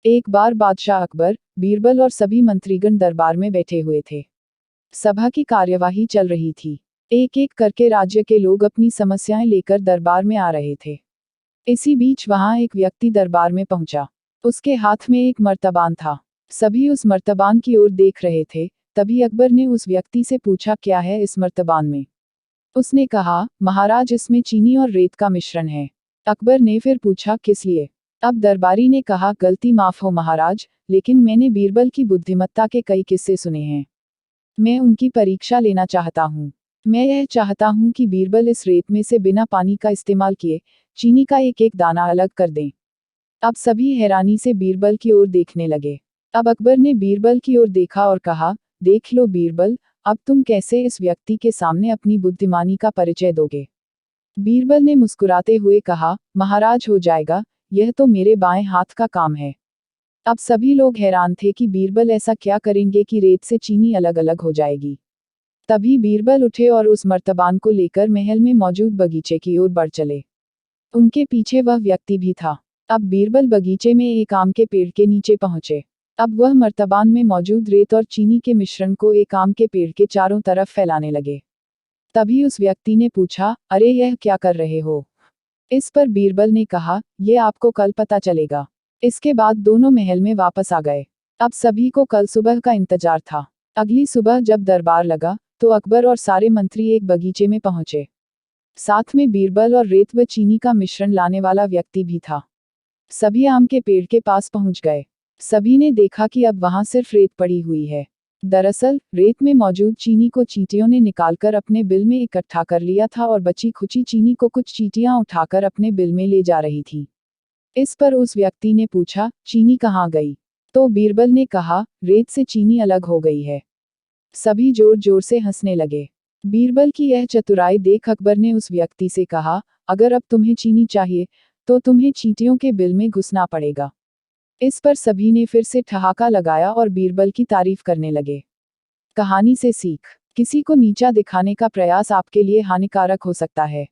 एक बार बादशाह अकबर, बीरबल और सभी मंत्रीगण दरबार में बैठे हुए थे। सभा की कार्यवाही चल रही थी। एक एक करके राज्य के लोग अपनी समस्याएं लेकर दरबार में आ रहे थे। इसी बीच वहां एक व्यक्ति दरबार में पहुंचा। उसके हाथ में एक मर्तबान था। सभी उस मर्तबान की ओर देख रहे थे। तभी अकबर ने उस व्यक्ति से पूछा, क्या है इस मर्तबान में? उसने कहा, महाराज, इसमें चीनी और रेत का मिश्रण है। अकबर ने फिर पूछा, किस लिए? अब दरबारी ने कहा, गलती माफ हो महाराज, लेकिन मैंने बीरबल की बुद्धिमत्ता के कई किस्से सुने हैं। मैं उनकी परीक्षा लेना चाहता हूँ। मैं यह चाहता हूँ कि बीरबल इस रेत में से बिना पानी का इस्तेमाल किए चीनी का एक एक दाना अलग कर दें। अब सभी हैरानी से बीरबल की ओर देखने लगे। अब अकबर ने बीरबल की ओर देखा और कहा, देख लो बीरबल, अब तुम कैसे इस व्यक्ति के सामने अपनी बुद्धिमानी का परिचय दोगे? बीरबल ने मुस्कुराते हुए कहा, महाराज, हो जाएगा, यह तो मेरे बाएं हाथ का काम है। अब सभी लोग हैरान थे कि बीरबल ऐसा क्या करेंगे कि रेत से चीनी अलग अलग हो जाएगी। तभी बीरबल उठे और उस मर्तबान को लेकर महल में मौजूद बगीचे की ओर बढ़ चले। उनके पीछे वह व्यक्ति भी था। अब बीरबल बगीचे में एक आम के पेड़ के नीचे पहुंचे। अब वह मर्तबान में मौजूद रेत और चीनी के मिश्रण को एक आम के पेड़ के चारों तरफ फैलाने लगे। तभी उस व्यक्ति ने पूछा, अरे यह क्या कर रहे हो? इस पर बीरबल ने कहा, यह आपको कल पता चलेगा। इसके बाद दोनों महल में वापस आ गए। अब सभी को कल सुबह का इंतजार था। अगली सुबह जब दरबार लगा तो अकबर और सारे मंत्री एक बगीचे में पहुंचे। साथ में बीरबल और रेत व चीनी का मिश्रण लाने वाला व्यक्ति भी था। सभी आम के पेड़ के पास पहुंच गए। सभी ने देखा कि अब वहां सिर्फ रेत पड़ी हुई है। दरअसल रेत में मौजूद चीनी को चींटियों ने निकालकर अपने बिल में इकट्ठा कर लिया था और बची खुची चीनी को कुछ चींटियां उठाकर अपने बिल में ले जा रही थी। इस पर उस व्यक्ति ने पूछा, चीनी कहाँ गई? तो बीरबल ने कहा, रेत से चीनी अलग हो गई है। सभी जोर जोर से हंसने लगे। बीरबल की यह चतुराई देख अकबर ने उस व्यक्ति से कहा, अगर अब तुम्हें चीनी चाहिए तो तुम्हें चींटियों के बिल में घुसना पड़ेगा। इस पर सभी ने फिर से ठहाका लगाया और बीरबल की तारीफ करने लगे। कहानी से सीख, किसी को नीचा दिखाने का प्रयास आपके लिए हानिकारक हो सकता है।